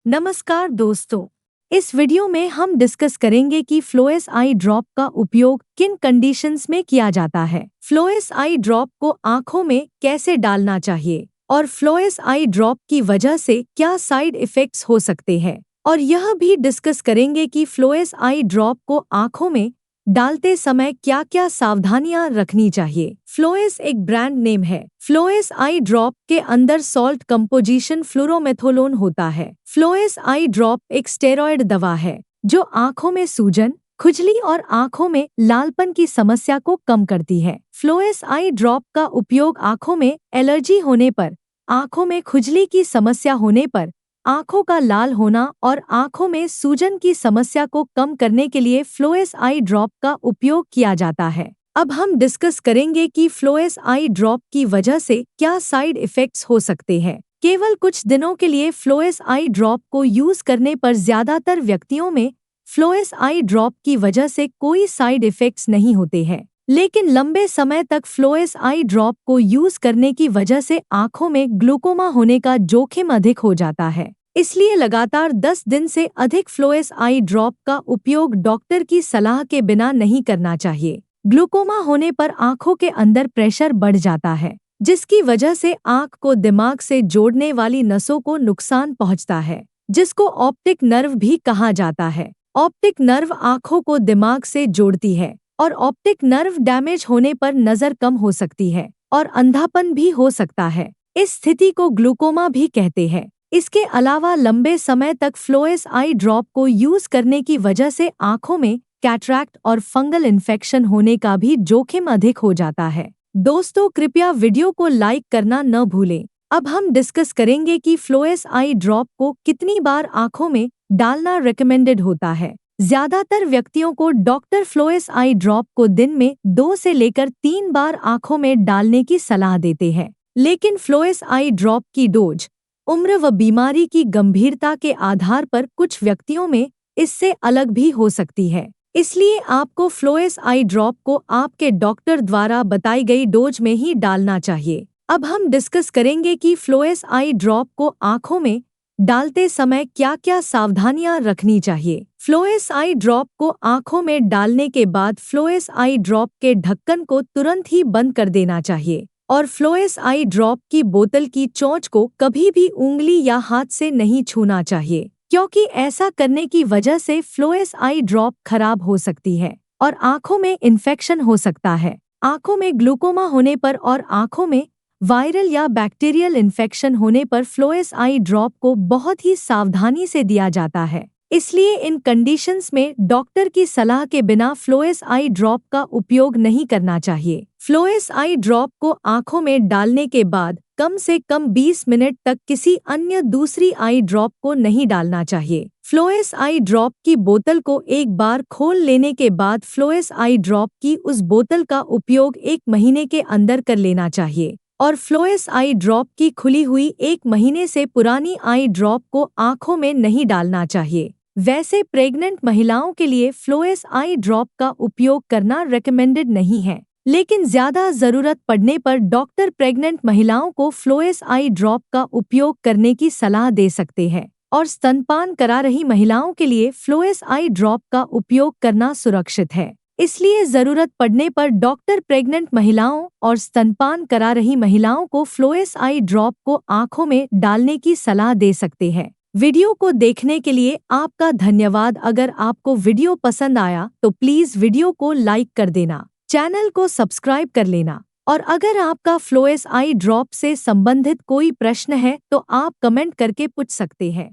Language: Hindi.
नमस्कार दोस्तों। इस वीडियो में हम डिस्कस करेंगे कि फ्लोएस आई ड्रॉप का उपयोग किन कंडीशंस में किया जाता है, फ्लोएस आई ड्रॉप को आंखों में कैसे डालना चाहिए और फ्लोएस आई ड्रॉप की वजह से क्या साइड इफेक्ट्स हो सकते हैं, और यह भी डिस्कस करेंगे कि फ्लोएस आई ड्रॉप को आंखों में डालते समय क्या क्या सावधानियां रखनी चाहिए। फ्लोएस एक ब्रांड नेम है। फ्लोएस आई ड्रॉप के अंदर सॉल्ट कंपोजिशन फ्लोरोमेथोलोन होता है। फ्लोएस आई ड्रॉप एक स्टेरॉयड दवा है जो आंखों में सूजन, खुजली और आंखों में लालपन की समस्या को कम करती है। फ्लोएस आई ड्रॉप का उपयोग आंखों में एलर्जी होने पर, आंखों में खुजली की समस्या होने पर, आंखों का लाल होना और आंखों में सूजन की समस्या को कम करने के लिए फ्लोएस आई ड्रॉप का उपयोग किया जाता है। अब हम डिस्कस करेंगे कि फ्लोएस आई ड्रॉप की वजह से क्या साइड इफेक्ट्स हो सकते हैं। केवल कुछ दिनों के लिए फ्लोएस आई ड्रॉप को यूज करने पर ज्यादातर व्यक्तियों में फ्लोएस आई ड्रॉप की वजह से कोई साइड इफेक्ट्स नहीं होते हैं, लेकिन लंबे समय तक फ्लोएस आई ड्रॉप को यूज करने की वजह से आंखों में ग्लूकोमा होने का जोखिम अधिक हो जाता है। इसलिए लगातार 10 दिन से अधिक फ्लोएस आई ड्रॉप का उपयोग डॉक्टर की सलाह के बिना नहीं करना चाहिए। ग्लूकोमा होने पर आंखों के अंदर प्रेशर बढ़ जाता है, जिसकी वजह से आंख को दिमाग से जोड़ने वाली नसों को नुकसान पहुंचता है, जिसको ऑप्टिक नर्व भी कहा जाता है। ऑप्टिक नर्व आंखों को दिमाग से जोड़ती है और ऑप्टिक नर्व डैमेज होने पर नजर कम हो सकती है और अंधापन भी हो सकता है। इस स्थिति को ग्लूकोमा भी कहते हैं। इसके अलावा लंबे समय तक फ्लोएस आई ड्रॉप को यूज करने की वजह से आंखों में कैटरैक्ट और फंगल इन्फेक्शन होने का भी जोखिम अधिक हो जाता है। दोस्तों, कृपया वीडियो को लाइक करना न भूलें। अब हम डिस्कस करेंगे कि फ्लोएस आई ड्रॉप को कितनी बार आंखों में डालना रिकमेंडेड होता है। ज्यादातर व्यक्तियों को डॉक्टर फ्लोएस आई ड्रॉप को दिन में 2 से लेकर 3 बार आंखों में डालने की सलाह देते हैं, लेकिन फ्लोएस आई ड्रॉप की डोज उम्र व बीमारी की गंभीरता के आधार पर कुछ व्यक्तियों में इससे अलग भी हो सकती है। इसलिए आपको फ्लोएस आई ड्रॉप को आपके डॉक्टर द्वारा बताई गई डोज में ही डालना चाहिए। अब हम डिस्कस करेंगे कि फ्लोएस आई ड्रॉप को आंखों में डालते समय क्या क्या सावधानियां रखनी चाहिए। फ्लोएस आई ड्रॉप को आंखों में डालने के बाद फ्लोएस आई ड्रॉप के ढक्कन को तुरंत ही बंद कर देना चाहिए और फ्लोएस आई ड्रॉप की बोतल की चोंच को कभी भी उंगली या हाथ से नहीं छूना चाहिए, क्योंकि ऐसा करने की वजह से फ्लोएस आई ड्रॉप खराब हो सकती है और आंखों में इन्फेक्शन हो सकता है। आंखों में ग्लूकोमा होने पर और आंखों में वायरल या बैक्टीरियल इन्फेक्शन होने पर फ्लोएस आई ड्रॉप को बहुत ही सावधानी से दिया जाता है। इसलिए इन कंडीशंस में डॉक्टर की सलाह के बिना फ्लोएस आई ड्रॉप का उपयोग नहीं करना चाहिए। फ्लोएस आई ड्रॉप को आंखों में डालने के बाद कम से कम 20 मिनट तक किसी अन्य दूसरी आई ड्रॉप को नहीं डालना चाहिए। फ्लोएस आई ड्रॉप की बोतल को एक बार खोल लेने के बाद फ्लोएस आई ड्रॉप की उस बोतल का उपयोग 1 महीने के अंदर कर लेना चाहिए और फ्लोएस आई ड्रॉप की खुली हुई 1 महीने से पुरानी आई ड्रॉप को आंखों में नहीं डालना चाहिए। वैसे प्रेग्नेंट महिलाओं के लिए फ्लोएस आई ड्रॉप का उपयोग करना रिकमेंडेड नहीं है, लेकिन ज्यादा जरूरत पड़ने पर डॉक्टर प्रेग्नेंट महिलाओं को फ्लोएस आई ड्रॉप का उपयोग करने की सलाह दे सकते हैं और स्तनपान करा रही महिलाओं के लिए फ्लोएस आई ड्रॉप का उपयोग करना सुरक्षित है। इसलिए जरूरत पड़ने पर डॉक्टर प्रेग्नेंट महिलाओं और स्तनपान करा रही महिलाओं को फ्लोएस आई ड्रॉप को आंखों में डालने की सलाह दे सकते हैं। वीडियो को देखने के लिए आपका धन्यवाद। अगर आपको वीडियो पसंद आया तो प्लीज वीडियो को लाइक कर देना, चैनल को सब्सक्राइब कर लेना, और अगर आपका फ्लोएस आई ड्रॉप से संबंधित कोई प्रश्न है तो आप कमेंट करके पूछ सकते हैं।